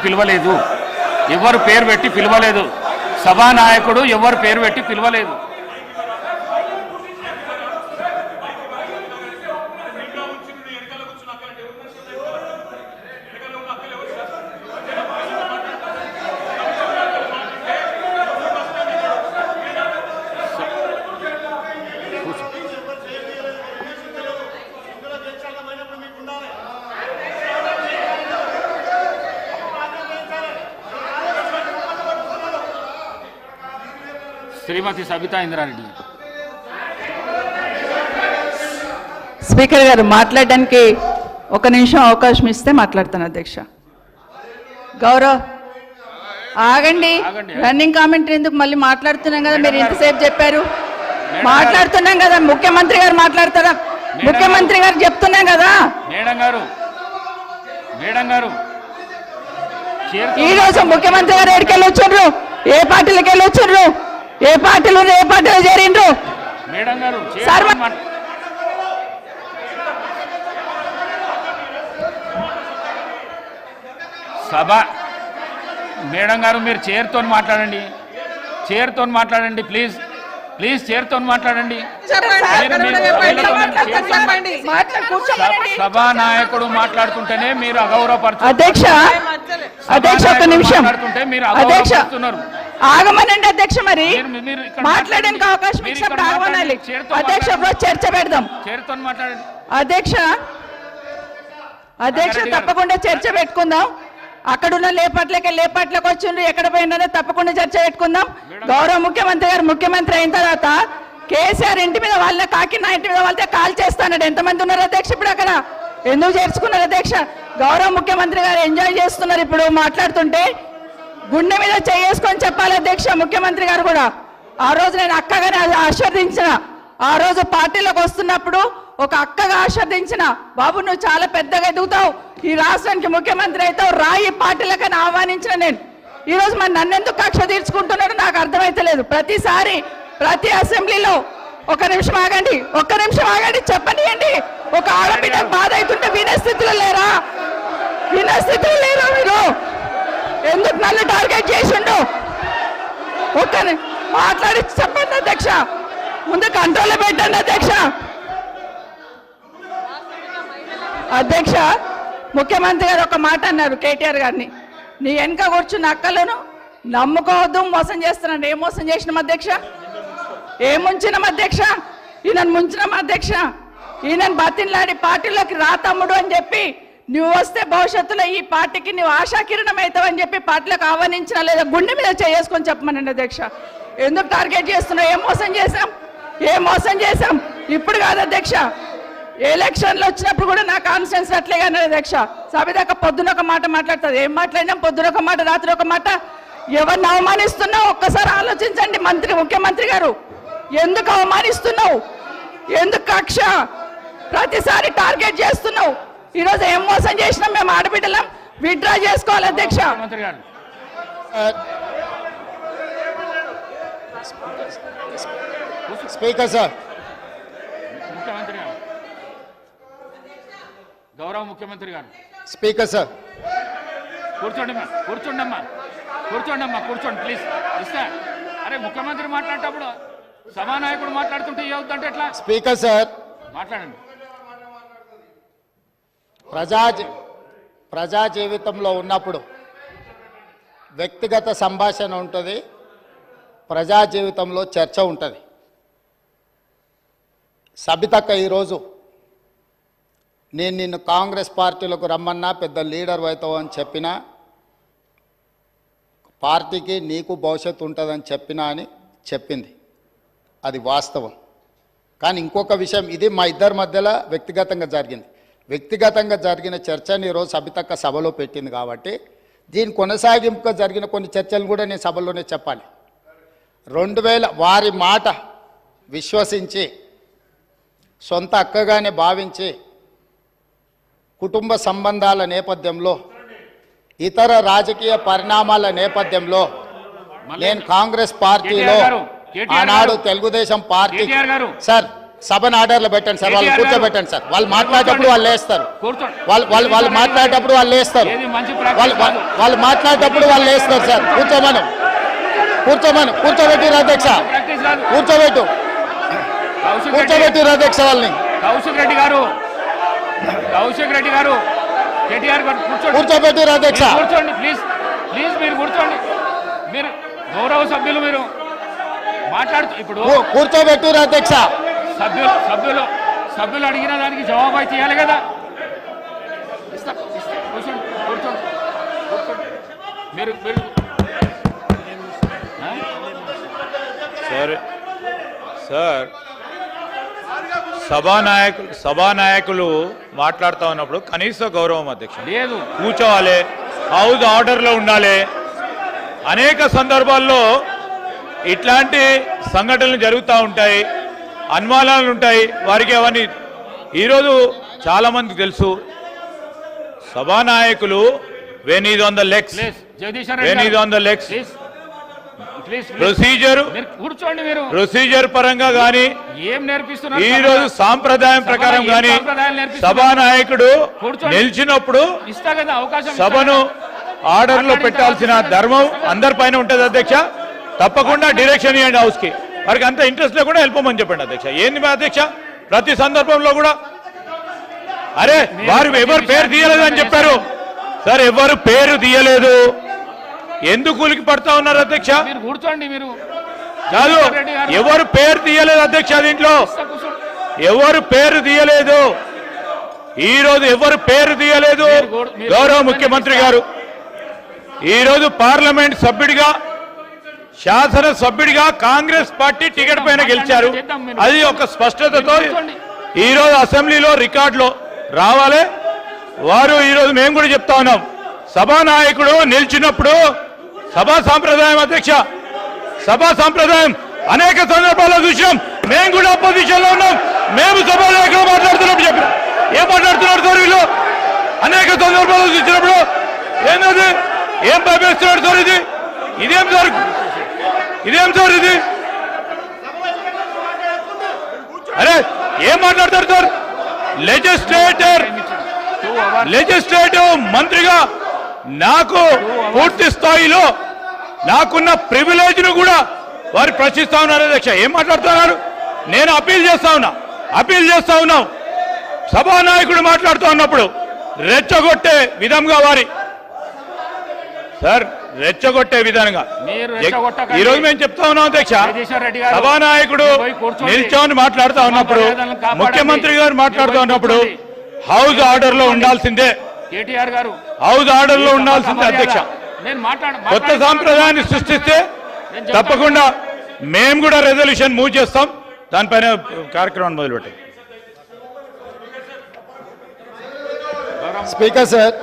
Speaker 2: పిలవలేదు. సభానాయకుడు ఎవరు పేరు పెట్టి పిలవలేదు. శ్రీమతి సబితా ఇంద్రారెడ్డి.
Speaker 7: స్పీకర్ గారు మాట్లాడడానికి 1 నిమిషం అవకాశం ఇస్తే మాట్లాడతాను అధ్యక్ష. ఆగండి. రన్నింగ్ కామెంటరీ ఎందుకు? మళ్ళీ మాట్లాడుతున్నాం కదా, మీరు ఇంతసేపు చెప్పారు. మాట్లాడుతున్నాం కదా, ముఖ్యమంత్రి గారు మాట్లాడతారా? ముఖ్యమంత్రి గారు చెప్తున్నాం కదా.
Speaker 2: మేడం గారు
Speaker 7: ఈ రోజు ముఖ్యమంత్రి గారు ఎక్కడికి వెళ్ళి వచ్చారు? ఏ పార్టీలకు వెళ్ళి వచ్చారు? ఏ పార్టీలో చేరిండ్రు?
Speaker 2: మేడం గారు సభ మేడం గారు మీరు చైర్తో మాట్లాడండి ప్లీజ్. చైర్తో మాట్లాడండి. సభానాయకుడు మాట్లాడుతుంటేనే మీరు అగౌరవపరుస్తున్నారు.
Speaker 7: అధ్యక్ష 1 నిమిషం.
Speaker 2: మీరు అగౌరవపరుస్తున్నారు.
Speaker 7: ఆగమనండి అధ్యక్ష. మరి మాట్లాడడానికి అవకాశం ఇచ్చినప్పుడు ఆగమనాలి అధ్యక్ష. చర్చ పెడదాం.
Speaker 2: చైర్తో మాట్లాడండి
Speaker 7: అధ్యక్ష. తప్పకుండా చర్చ పెట్టుకుందాం. అక్కడున్న లేపాట్లకు వచ్చిండ్రు, ఎక్కడ పోయినా తప్పకుండా చర్చ పెట్టుకుందాం. గౌరవ ముఖ్యమంత్రి గారు ముఖ్యమంత్రి అయిన తర్వాత కేసీఆర్ ఇంటి మీద వాళ్ళ కాకినా ఇంటి మీద వాళ్ళతో కాల్ చేస్తాడు. ఎంతమంది ఉన్నారు అధ్యక్ష? ఇప్పుడు అక్కడ ఎందుకు చేర్చుకున్నారు అధ్యక్ష? గౌరవ ముఖ్యమంత్రి గారు ఎంజాయ్ చేస్తున్నారు. ఇప్పుడు మాట్లాడుతుంటే గుండె మీద చేసుకొని చెప్పాలి అధ్యక్ష. ముఖ్యమంత్రి గారు కూడా ఆ రోజు నేను అక్కగానే ఆశీర్వదించిన, ఆ రోజు పార్టీలోకి వస్తున్నప్పుడు ఒక అక్కగా ఆశీర్వదించిన, బాబు నువ్వు చాలా పెద్దగా ఎదుగుతావు, ఈ రాష్ట్రానికి ముఖ్యమంత్రి అవుతావు, రాయి పార్టీలకని ఆహ్వానించిన నేను. ఈ రోజు మరి నన్నెందుకు కక్ష తీర్చుకుంటున్నాడు నాకు అర్థమైతలేదు. ప్రతిసారి ప్రతి అసెంబ్లీలో 1 నిమిషం ఆగండి చెప్పనియండి. ఒక ఆడబిడ్డ బాధ అవుతుంటే వినే స్థితిలో లేరా? వినే స్థితిలో లేరా మీరు? ఎందుకు నన్ను టార్గెట్ చేసిండు? ఒక్కని మాట్లాడి చెప్పండి అధ్యక్ష, ముందు కంట్రోల్లో పెట్టండి అధ్యక్ష. అధ్యక్ష, ముఖ్యమంత్రి గారు ఒక మాట అన్నారు కేటీఆర్ గారిని, నీ వెనక కూర్చున్న అక్కలను నమ్ముకోవద్దు, మోసం చేస్తున్నాడు. ఏం మోసం చేసినాం అధ్యక్ష? ఏం ముంచినాం అధ్యక్ష? ఈయనను ముంచినాం అధ్యక్ష. ఈయనను బతిన్లాడి పార్టీలోకి రా తమ్ముడు అని చెప్పి, నువ్వు వస్తే భవిష్యత్తులో ఈ పార్టీకి నువ్వు ఆశాకిరణం అవుతావని చెప్పి పార్టీలకు ఆహ్వానించిన లేదా గుండె మీద చేసుకొని చెప్పమనండి అధ్యక్ష. ఎందుకు టార్గెట్ చేస్తున్నావు? ఏం మోసం చేశాం? ఏం మోసం చేశాం? ఇప్పుడు కాదు అధ్యక్ష, ఎలక్షన్లు వచ్చినప్పుడు కూడా నా కాన్ఫిడెన్స్ అట్లేగా అధ్యక్ష. సభదాకా పొద్దున ఒక మాట మాట్లాడుతుంది. ఏం మాట్లాడినాం? పొద్దున ఒక మాట, రాత్రి ఒక మాట. ఎవరిని అవమానిస్తున్నావు ఒక్కసారి ఆలోచించండి ముఖ్యమంత్రి గారు. ఎందుకు అవమానిస్తున్నావు? ఎందుకు కక్ష? ప్రతిసారి టార్గెట్ చేస్తున్నావు. ఈరోజు ఏం మోసం చేసినాం? మేము ఆడబిడ్డలం విత్డ్రా చేసుకోవాలి అధ్యక్ష.
Speaker 2: మంత్రి గారు
Speaker 5: స్పీకర్ సార్,
Speaker 2: ముఖ్యమంత్రి గారు, గౌరవ ముఖ్యమంత్రి గారు,
Speaker 5: స్పీకర్ సార్,
Speaker 2: కూర్చోండమ్మా, కూర్చోండమ్మా, కూర్చోండమ్మా, కూర్చోండి ప్లీజ్. ఇస్తా. అరే ముఖ్యమంత్రి మాట్లాడేటప్పుడు సభానాయకుడు మాట్లాడుతుంటే ఏమవుతుందంటే ఎట్లా?
Speaker 5: స్పీకర్ సార్,
Speaker 2: మాట్లాడండి.
Speaker 5: ప్రజా జీవితంలో ఉన్నప్పుడు వ్యక్తిగత సంభాషణ ఉంటుంది, ప్రజా జీవితంలో చర్చ ఉంటుంది. సబితక్క ఈరోజు నేను నిన్ను కాంగ్రెస్ పార్టీలోకి రమ్మన్నా పెద్ద లీడర్ అవుతావు అని చెప్పినా, పార్టీకి నీకు భవిష్యత్తు ఉంటుందని చెప్పినా అని చెప్పింది. అది వాస్తవం. కానీ ఇంకొక విషయం, ఇది మా ఇద్దరి మధ్యలో వ్యక్తిగతంగా జరిగింది. వ్యక్తిగతంగా జరిగిన చర్చని ఈరోజు సబితక్క సభలో పెట్టింది కాబట్టి దీని కొనసాగింపుగా జరిగిన కొన్ని చర్చలు కూడా నేను సభలోనే చెప్పాలి. 2000 వారి మాట విశ్వసించి సొంత అక్కగానే భావించి కుటుంబ సంబంధాల నేపథ్యంలో ఇతర రాజకీయ పరిణామాల నేపథ్యంలో నేను కాంగ్రెస్ పార్టీలో ఆనాడు తెలుగుదేశం పార్టీ సార్ సభను ఆర్డర్లో పెట్టండి సార్, వాళ్ళు కూర్చోబెట్టండి సార్. వాళ్ళు మాట్లాడేటప్పుడు వాళ్ళు లేస్తారు, వాళ్ళు మాట్లాడేటప్పుడు వాళ్ళు లేస్తారు, వాళ్ళు మాట్లాడేటప్పుడు వాళ్ళు లేస్తారు సార్. కూర్చోబెట్టిరు అధ్యక్ష, కూర్చోబెట్టిరు అధ్యక్ష వాళ్ళని.
Speaker 2: కౌశిక్ రెడ్డి గారు కేటీఆర్ గారు
Speaker 5: కూర్చోబెట్టిరు అధ్యక్ష.
Speaker 2: కూర్చోండి ప్లీజ్, ప్లీజ్ మీరు కూర్చోండి. మీరు గౌరవ సభ్యులు మీరు మాట్లాడుతూ ఇప్పుడు
Speaker 5: కూర్చోబెట్టిరు అధ్యక్ష.
Speaker 2: సభ్యులు అడిగిన దానికి జవాబు అయితే ఇవ్వాలి కదా. కూర్చోండి. మీరు
Speaker 3: సార్ సభానాయకులు మాట్లాడుతూ ఉన్నప్పుడు కనీస గౌరవం అధ్యక్ష
Speaker 2: లేదు.
Speaker 3: కూర్చోవాలి, హౌస్ ఆర్డర్లో ఉండాలి. అనేక సందర్భాల్లో ఇట్లాంటి సంఘటనలు జరుగుతూ ఉంటాయి, అనుమానాలు ఉంటాయి వారికి. అవన్నీ ఈరోజు చాలామందికి తెలుసు. సభానాయకులు when is on the legs, procedure పరంగా కానీ
Speaker 2: ఏం నేర్పిస్తున్నారు?
Speaker 3: ఈ రోజు సాంప్రదాయం ప్రకారం కానీ సభానాయకుడు నిలిచినప్పుడు సభను ఆర్డర్ లో పెట్టాల్సిన ధర్మం అందరిపైన ఉంటుంది అధ్యక్ష. తప్పకుండా డైరెక్షన్ ఇవ్వండి హౌస్ కి. వారికి అంత ఇంట్రెస్ట్ లేకుండా వెళ్ళిపోమని చెప్పండి అధ్యక్ష. ఏంది మా అధ్యక్ష ప్రతి సందర్భంలో కూడా అరే వారు ఎవరు పేరు తీయలేదు అని చెప్పారు సార్. ఎవరు పేరు తీయలేదు, ఎందుకు కూలికి పడతా ఉన్నారు అధ్యక్ష?
Speaker 2: కూర్చోండి. మీరు
Speaker 3: కాదు, ఎవరు పేరు తీయలేదు అధ్యక్ష. దీంట్లో ఎవరు పేరు తీయలేదు, ఈ రోజు ఎవరు పేరు తీయలేదు. గౌరవ ముఖ్యమంత్రి గారు ఈరోజు పార్లమెంట్ సభ్యుడిగా, శాసన సభ్యుడిగా కాంగ్రెస్ పార్టీ టికెట్ పైన గెలిచారు. అది ఒక స్పష్టతతో ఈరోజు అసెంబ్లీలో రికార్డులో రావాలి. వారు ఈరోజు మేము కూడా చెప్తా ఉన్నాం, సభానాయకుడు నిలిచినప్పుడు సభా సాంప్రదాయం అధ్యక్ష, సభా సాంప్రదాయం అనేక సందర్భాల్లో చూసాం. మేము కూడా అపోజిషన్ లో ఉన్నాం, మేము సభానాయకులు మాట్లాడుతున్నప్పుడు చెప్పిన ఏం మాట్లాడుతున్నారు సార్ వీళ్ళు? అనేక సందర్భాల్లో చూసినప్పుడు ఏంటది, ఏం భయపేస్తున్నాడు సార్? ఇదేం సార్ ఇది? అరే ఏం మాట్లాడతారు సార్? లెజిస్లేటివ్ మంత్రిగా నాకు పూర్తి స్థాయిలో నాకున్న ప్రివిలేజ్ ను కూడా వారు ప్రశ్నిస్తా ఉన్నారు. అధ్యక్ష ఏం మాట్లాడుతున్నారు? నేను అప్పీల్ చేస్తా ఉన్నాం. సభానాయకుడు మాట్లాడుతూ ఉన్నప్పుడు రెచ్చగొట్టే విధంగా రెచ్చగొట్టే విధంగా ఈరోజు మేము చెప్తా ఉన్నాం అధ్యక్ష. సభానాయకుడు నిల్చొని మాట్లాడుతూ ఉన్నప్పుడు, ముఖ్యమంత్రి గారు మాట్లాడుతూ ఉన్నప్పుడు హౌస్ ఆర్డర్ లో ఉండాల్సిందే,
Speaker 2: కేటీఆర్ గారు
Speaker 3: హౌస్ ఆర్డర్ లో ఉండాల్సిందే అధ్యక్ష. కొత్త సాంప్రదాయాన్ని సృష్టిస్తే తప్పకుండా మేము కూడా రెజల్యూషన్ మూవ్ చేస్తాం. దానిపైన కార్యక్రమాన్ని మొదలుపెట్టాం.
Speaker 5: స్పీకర్ సార్,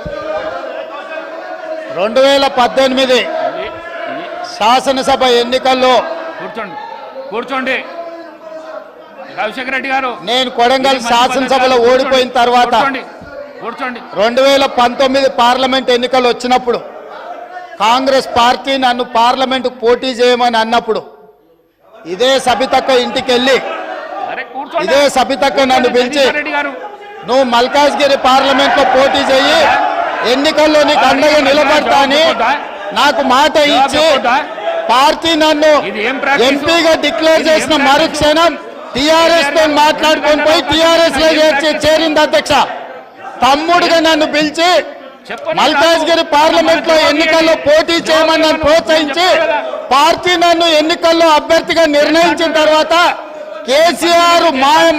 Speaker 5: 2018 శాసనసభ ఎన్నికల్లో
Speaker 2: కూర్చోండి రాజశేఖర రెడ్డి గారు,
Speaker 5: నేను కొడంగల్ శాసనసభలో ఓడిపోయిన తర్వాత
Speaker 2: కూర్చోండి
Speaker 5: 2019 పార్లమెంట్ ఎన్నికలు వచ్చినప్పుడు కాంగ్రెస్ పార్టీ నన్ను పార్లమెంట్ పోటీ చేయమని అన్నప్పుడు ఇదే సబితక్క ఇంటికి వెళ్ళి ఇదే సబితక్క నన్ను పిలిచి నువ్వు మల్కాజ్గిరి పార్లమెంట్ లో పోటీ చేయి, ఎన్నికల్లో నీకు అండగా నిలబడతా అని నాకు మాట ఇచ్చి పార్టీ నన్ను ఎంపీగా డిక్లేర్ చేసిన మరుక్షణం టిఆర్ఎస్ తో మాట్లాడుకొని పోయి టిఆర్ఎస్ లో చేరింది అధ్యక్ష. తమ్ముడుగా నన్ను పిలిచి మల్కాజ్గిరి పార్లమెంట్ లో ఎన్నికల్లో పోటీ చేయమని నన్ను ప్రోత్సహించి పార్టీ నన్ను ఎన్నికల్లో అభ్యర్థిగా నిర్ణయించిన తర్వాత కేసీఆర్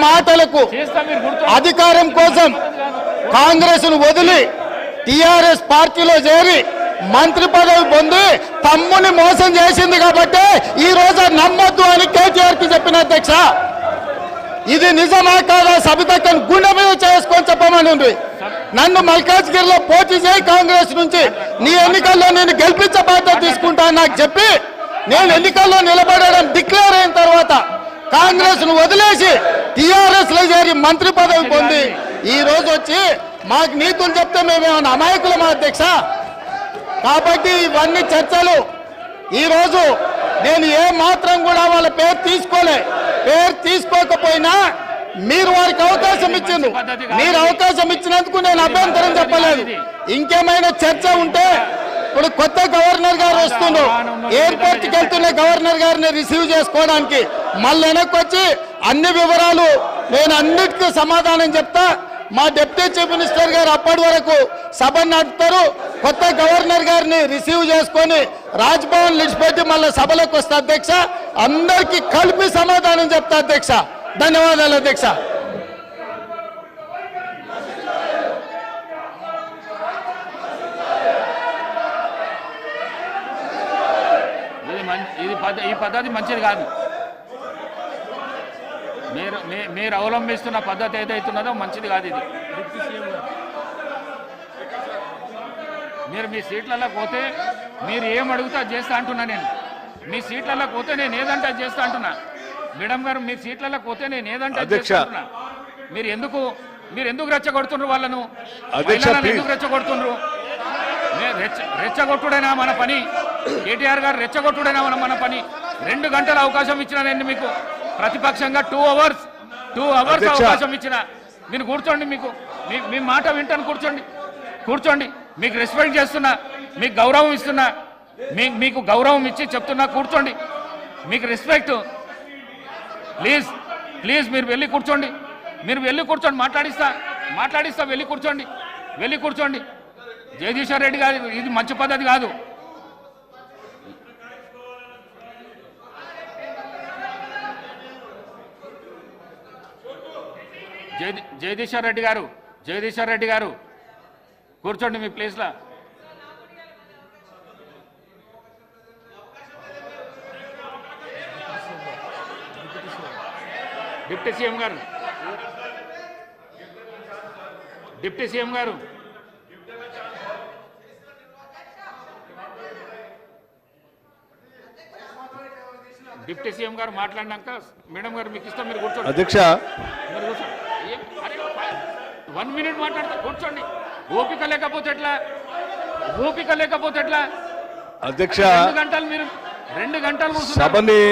Speaker 5: మాటలకు అధికారం కోసం కాంగ్రెస్ ను వదిలి టిఆర్ఎస్ పార్టీలో చేరి మంత్రి పదవి పొంది తమ్ముని మోసం చేసింది కాబట్టి ఈ రోజు నమ్మొద్దు అని కేటీఆర్ కి చెప్పిన అధ్యక్ష. ఇది నిజమా కాదా సబితక్కను గుండె మీద చేసుకొని చెప్పమని నన్ను మల్కాజ్గిరిలో పోటీ చేయి కాంగ్రెస్ నుంచి, నీ ఎన్నికల్లో నేను గెలిపించే బాధ్యత తీసుకుంటాను నాకు చెప్పి నేను ఎన్నికల్లో నిలబడడం డిక్లేర్ అయిన తర్వాత కాంగ్రెస్ ను వదిలేసి టిఆర్ఎస్ లో చేరి మంత్రి పదవి పొంది ఈ రోజు వచ్చి మాకు నీతులు చెప్తే మేమేమన్నా అమాయకులమా అధ్యక్ష? కాబట్టి ఇవన్నీ చర్చలు. ఈ రోజు నేను ఏ మాత్రం కూడా వాళ్ళ పేరు తీసుకోకపోయినా మీరు వారికి అవకాశం ఇచ్చిండ్రు. మీరు అవకాశం ఇచ్చినందుకు నేను అభ్యంతరం చెప్పలేదు. ఇంకేమైనా చర్చ ఉంటే ఇప్పుడు కొత్త గవర్నర్ గారు వస్తుండ్రు, ఎయిర్పోర్ట్ కి వెళ్తున్న గవర్నర్ గారిని రిసీవ్ చేసుకోవడానికి మళ్ళీ వెనక్కి వచ్చి అన్ని వివరాలు నేను అన్నిటికీ సమాధానం చెప్తా. మా డిప్యూటీ చీఫ్ మినిస్టర్ గారు అప్పటి వరకు సభ నడుపుతారు. కొత్త గవర్నర్ గారిని రిసీవ్ చేసుకొని రాజ్భవన్ విడిచిపెట్టి మళ్ళీ సభలోకి వస్తా అధ్యక్ష. అందరికీ కలిపి సమాధానం చెప్తా అధ్యక్ష. ధన్యవాదాలు అధ్యక్ష.
Speaker 2: ఈ పద్ధతి మంచిది కాదు. మీరు అవలంబిస్తున్న పద్ధతి ఏదైతున్నదో మంచిది కాదు. ఇది మీరు మీ సీట్లలో పోతే మీరు ఏం అడుగుతా చేస్తా అంటున్నా. నేను మీ సీట్లలో పోతే నేను ఏదంటే చేస్తా అంటున్నా. మేడం గారు మీ సీట్లలో పోతే నేను ఏదంటే చేస్తా అంటున్నా. మీరు ఎందుకు రెచ్చగొడుతున్నారు వాళ్ళను? ఎందుకు రెచ్చగొడుతున్నారు? రెచ్చగొట్టుడైనా మన పని. కేటీఆర్ గారు రెచ్చగొట్టుడైనా మన పని. 2 గంటల అవకాశం ఇచ్చిన నేను మీకు ప్రతిపక్షంగా 2 అవర్స్ అవకాశం ఇచ్చిన. మీరు కూర్చోండి, మీ మాట వింటాను. కూర్చోండి. మీకు రెస్పెక్ట్ చేస్తున్నా, మీకు గౌరవం ఇస్తున్నా, మీకు గౌరవం ఇచ్చి చెప్తున్నా. కూర్చోండి, మీకు రెస్పెక్ట్. ప్లీజ్ మీరు వెళ్ళి కూర్చోండి. మాట్లాడిస్తా. వెళ్ళి కూర్చోండి. జగదీశ్వర్ రెడ్డి గారు, ఇది మంచి పద్ధతి కాదు. జగదీశ్వర్ రెడ్డి గారు కూర్చోండి మీ ప్లేస్లో. డిప్యూటీ సీఎం గారు డిప్యూటీ సీఎం గారు మాట్లాడినాక మేడం గారు మీకు ఇస్తాం. మీరు కూర్చోండి
Speaker 8: అధ్యక్ష.
Speaker 2: 1 మినిట్ మాట్లాడతా. కూర్చోండి. ఓపిక లేకపోతే ఎట్లా?
Speaker 8: అధ్యక్ష,
Speaker 2: 2 గంటలు మీరు 2 గంటలు
Speaker 8: సభని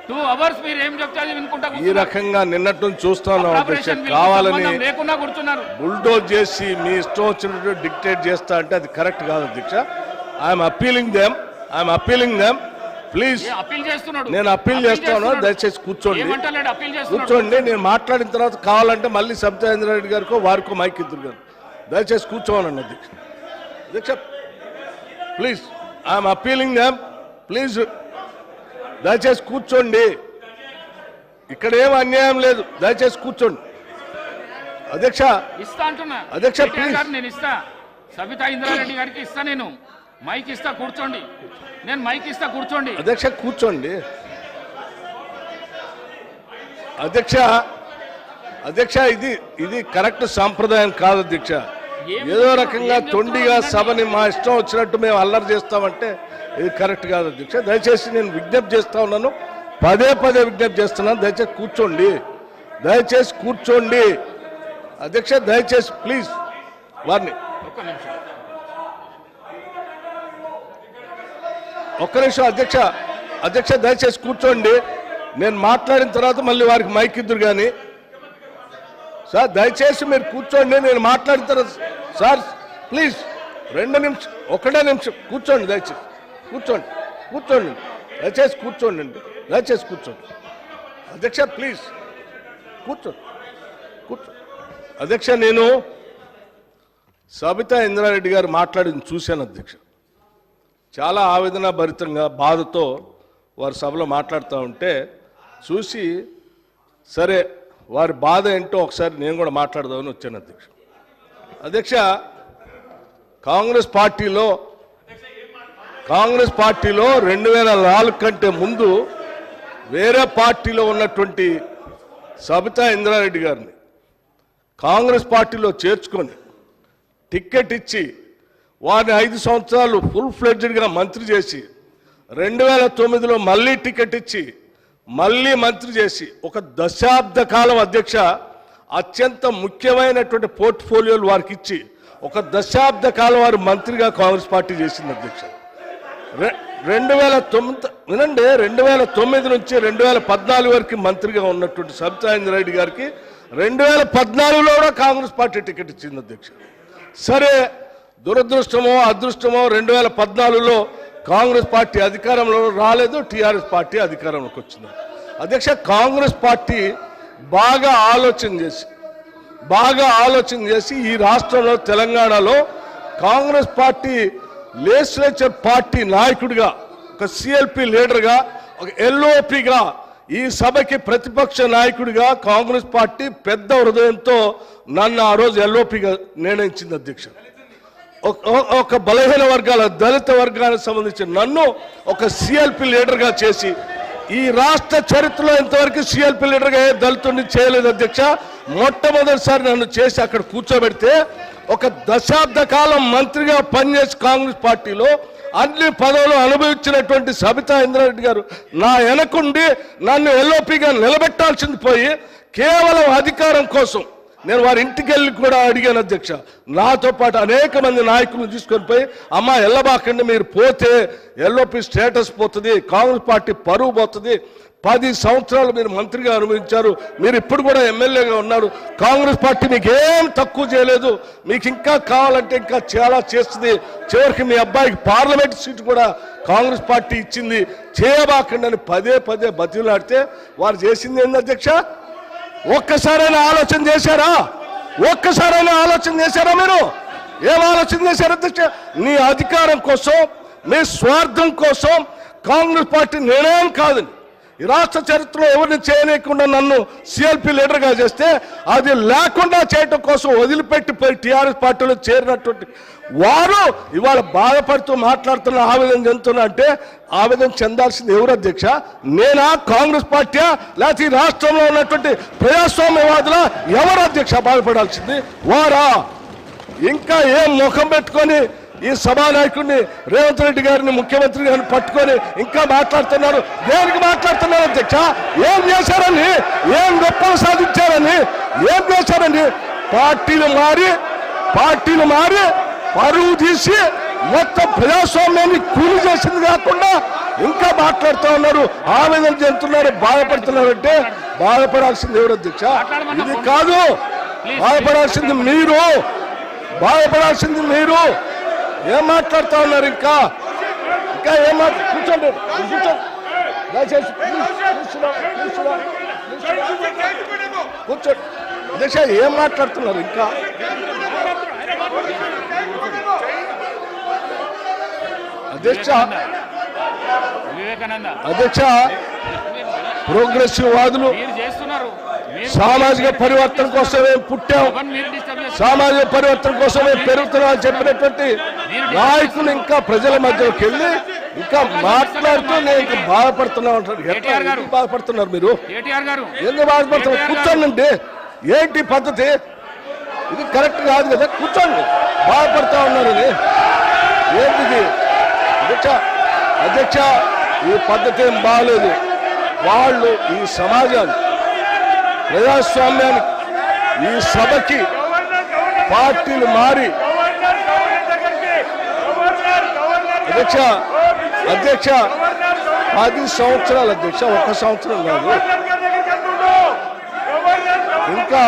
Speaker 2: 2 hours మీరు ఏం చెప్తే అది వినుకుంటా
Speaker 8: ఈ
Speaker 2: కూర్చున్నారు.
Speaker 8: రకంగా నిన్నటి నుంచి చూస్తాను
Speaker 2: అప్రాపరేషన్ బిల్లుకు
Speaker 8: కావాలని
Speaker 2: సంబంధం లేకుండా కూర్చున్నారు.
Speaker 8: బుల్డోజ్ చేసి మీ ఇష్టం వచ్చినట్టు డిక్టేట్ చేస్తా అంటే అది కరెక్ట్ కాదు అధ్యక్ష. I'm appealing them please.
Speaker 2: A appeal చేస్తున్నాడు?
Speaker 8: నేను అప్పీల్ చేస్తాను, దయచేసి కూర్చోండి.
Speaker 2: ఏమంటలేడు? అప్పీల్ చేస్తున్నాడు.
Speaker 8: కూర్చోండి. నేను మాట్లాడిన తర్వాత కావాలంటే మళ్ళీ సబితా రెడ్డి గారికో వారికో మైక్ ఇద్దరు గారు దయచేసి కూర్చోమనండి అధ్యక్ష. అధ్యక్ష please, I'm appealing them please, దయచేసి కూర్చోండి. ఇక్కడ ఏం అన్యాయం లేదు, దయచేసి కూర్చోండి. అధ్యక్ష
Speaker 2: ఇస్తా అంటున్నా.
Speaker 8: అధ్యక్ష,
Speaker 2: కేటీఆర్
Speaker 8: ప్లీజ్.
Speaker 2: గారు నేను ఇస్తా, సబితా ఇంద్రారెడ్డి గారికి ఇస్తా, నేను మైక్ ఇస్తా, కూర్చోండి. నేను మైక్ ఇస్తా, కూర్చోండి.
Speaker 8: అధ్యక్ష కూర్చోండి. అధ్యక్ష ఇది కరెక్ట్ సాంప్రదాయం కాదు అధ్యక్ష. ఏదో రకంగా తొండిగా సభని మా ఇష్టం వచ్చినట్టు మేము అల్లరి చేస్తామంటే ఇది కరెక్ట్ కాదు అధ్యక్ష. దయచేసి నేను విజ్ఞప్తి చేస్తా ఉన్నాను, పదే విజ్ఞప్తి చేస్తున్నాను, దయచేసి కూర్చోండి. అధ్యక్ష దయచేసి ప్లీజ్ వారిని ఒక్క నిమిషం. అధ్యక్ష దయచేసి కూర్చోండి. నేను మాట్లాడిన తర్వాత మళ్ళీ వారికి మైక్ ఇద్దరు కానీ. సార్ దయచేసి మీరు కూర్చోండి, నేను మాట్లాడిన తర్వాత. సార్ ప్లీజ్ 2 నిమిషం, 1 నిమిషం కూర్చోండి. దయచేసి కూర్చోండి. దయచేసి కూర్చోండి అండి, దయచేసి కూర్చోండి. అధ్యక్ష ప్లీజ్ కూర్చోండి. అధ్యక్ష నేను సబితా ఇంద్రారెడ్డి గారు మాట్లాడింది చూశాను అధ్యక్ష. చాలా ఆవేదన భరితంగా బాధతో వారు సభలో మాట్లాడుతూ ఉంటే చూసి సరే వారి బాధ ఏంటో ఒకసారి నేను కూడా మాట్లాడదామని వచ్చాను అధ్యక్ష. అధ్యక్ష కాంగ్రెస్ పార్టీలో 2004 కంటే ముందు వేరే పార్టీలో ఉన్నటువంటి సబితా ఇంద్రారెడ్డి గారిని కాంగ్రెస్ పార్టీలో చేర్చుకొని టిక్కెట్ ఇచ్చి వారిని 5 సంవత్సరాలు ఫుల్ ఫ్లెడ్జ్డ్గా మంత్రి చేసి 2009లో మళ్ళీ టికెట్ ఇచ్చి మళ్ళీ మంత్రి చేసి ఒక దశాబ్ద కాలం అధ్యక్ష అత్యంత ముఖ్యమైనటువంటి పోర్ట్ఫోలియోలు వారికి ఇచ్చి ఒక దశాబ్ద కాలం వారు మంత్రిగా కాంగ్రెస్ పార్టీ చేసింది అధ్యక్ష. 2009 వినండి, 2009 నుంచి 2014 వరకు మంత్రిగా ఉన్నటువంటి సబితా ఇంద్రారెడ్డి గారికి 2014లో కూడా కాంగ్రెస్ పార్టీ టికెట్ ఇచ్చింది అధ్యక్ష. సరే దురదృష్టమో అదృష్టమో 2014లో కాంగ్రెస్ పార్టీ అధికారంలో రాలేదు, టీఆర్ఎస్ పార్టీ అధికారంలోకి వచ్చింది అధ్యక్ష. కాంగ్రెస్ పార్టీ బాగా ఆలోచన చేసి ఈ రాష్ట్రంలో తెలంగాణలో కాంగ్రెస్ పార్టీ లెజిస్లేచర్ పార్టీ నాయకుడిగా, ఒక సిఎల్పి లీడర్గా, ఒక ఎల్ఓపిగా, ఈ సభకి ప్రతిపక్ష నాయకుడిగా కాంగ్రెస్ పార్టీ పెద్ద హృదయంతో నన్ను ఆ రోజు ఎల్ఓపిగా నిర్ణయించింది అధ్యక్ష. ఒక బలహీన వర్గాల దళిత వర్గానికి సంబంధించిన నన్ను ఒక సిఎల్పి లీడర్గా చేసి ఈ రాష్ట్ర చరిత్రలో ఇంతవరకు సిఎల్పి లీడర్గా ఏ దళితుడిని చేయలేదు అధ్యక్ష. మొట్టమొదటిసారి నన్ను చేసి అక్కడ కూర్చోబెడితే ఒక దశాబ్ద కాలం మంత్రిగా పనిచేసి కాంగ్రెస్ పార్టీలో అన్ని పదవులు అనుభవించినటువంటి సబితా ఇంద్రారెడ్డి గారు నా వెనకుండి నన్ను ఎల్ఓపిగా నిలబెట్టాల్సింది పోయి కేవలం అధికారం కోసం నేను వారి ఇంటికి వెళ్ళి కూడా అడిగాను అధ్యక్ష. నాతో పాటు అనేక మంది నాయకులను తీసుకొని పోయి అమ్మ ఎల్లబాకండి, మీరు పోతే ఎల్ఓపి స్టేటస్ పోతుంది, కాంగ్రెస్ పార్టీ పరువు పోతుంది, 10 సంవత్సరాలు మీరు మంత్రిగా అనుభవించారు, మీరు ఇప్పుడు కూడా ఎమ్మెల్యేగా ఉన్నారు, కాంగ్రెస్ పార్టీ మీకు ఏం తక్కువ చేయలేదు, మీకు ఇంకా కావాలంటే ఇంకా చాలా చేస్తుంది, చివరికి మీ అబ్బాయికి పార్లమెంట్ సీటు కూడా కాంగ్రెస్ పార్టీ ఇచ్చింది, చేయబాకండి అని పదే బతిలాడితే వారు చేసింది ఏంది అధ్యక్ష? ఒక్కసారైనా ఆలోచన చేశారా? మీరు ఏం ఆలోచన చేశారు అధ్యక్ష? నీ అధికారం కోసం, మీ స్వార్థం కోసం కాంగ్రెస్ పార్టీ నిర్ణయం కాదని ఈ రాష్ట్ర చరిత్రలో ఎవరిని చేయలేకుండా నన్ను సిఎల్పి లీడర్గా చేస్తే అది లేకుండా చేయటం కోసం వదిలిపెట్టిపోయి టీఆర్ఎస్ పార్టీలో చేరినటువంటి వారు ఇవాళ బాధపడుతూ మాట్లాడుతున్న, ఆవేదన చెందుతున్నా అంటే ఆవేదన చెందాల్సింది ఎవరు అధ్యక్ష? నేనా, కాంగ్రెస్ పార్టీయా, లేకపోతే ఈ రాష్ట్రంలో ఉన్నటువంటి ప్రజాస్వామ్యవాదుల? ఎవరు అధ్యక్ష బాధపడాల్సింది? వారా? ఇంకా ఏం ముఖం పెట్టుకొని ఈ సభానాయకుడిని రేవంత్ రెడ్డి గారిని, ముఖ్యమంత్రి గారిని పట్టుకొని ఇంకా మాట్లాడుతున్నారు? దేనికి మాట్లాడుతున్నారు అధ్యక్ష? ఏం చేశారని, ఏం గొప్పలు సాధించారని, ఏం చేశారని? పార్టీలు మారి పరువు తీసి మొత్తం ప్రజాస్వామ్యాన్ని కూలి చేసింది కాకుండా ఇంకా మాట్లాడుతూ ఉన్నారు, ఆవేదన చెందుతున్నారు, బాధపడుతున్నారంటే బాధపడాల్సింది ఎవరు అధ్యక్ష? ఇది కాదు, బాధపడాల్సింది మీరు, బాధపడాల్సింది మీరు. ఏం మాట్లాడుతూ ఉన్నారు? ఇంకా ఇంకా ఏం కూర్చోండి, దయచేసి కూర్చోండి అధ్యక్ష. ఏం మాట్లాడుతున్నారు ఇంకా? అధ్యక్ష
Speaker 2: వివేకానంద
Speaker 8: అధ్యక్ష ప్రోగ్రెసివ్ వాదులు
Speaker 2: మీరు చేస్తున్నారు,
Speaker 8: సామాజిక పరివర్తన కోసమే పుట్టాం,
Speaker 2: మీరు డిస్టర్బ్ చేస్తున్నారు.
Speaker 8: సామాజిక పరివర్తన కోసమే పెరుగుతున్నాం అని చెప్పినటువంటి నాయకులు ఇంకా ప్రజల మధ్యలోకి వెళ్ళి ఇంకా మాట్లాడుతూ నేను ఇంకా బాధపడుతున్నా ఉంటారు. ఎట్లా ఎందుకు బాధపడుతున్నారు మీరు?
Speaker 2: కేటీఆర్ గారు
Speaker 8: ఎందుకు బాధపడుతున్నారు? కూర్చోండి. ఏంటి పద్ధతి? ఇది కరెక్ట్ కాదు కదా. కూర్చోండి. బాధపడతా ఉన్నారు. ఇది ఏంటిది అధ్యక్ష? అధ్యక్ష ఈ పద్ధతి ఏం బాగలేదు. వాళ్ళు ఈ సమాజాన్ని, ప్రజాస్వామ్యానికి, ఈ సభకి పార్టీలు మారి అధ్యక్ష అధ్యక్ష 10 సంవత్సరాలు అధ్యక్ష, 1 సంవత్సరం కాదు. ఇంకా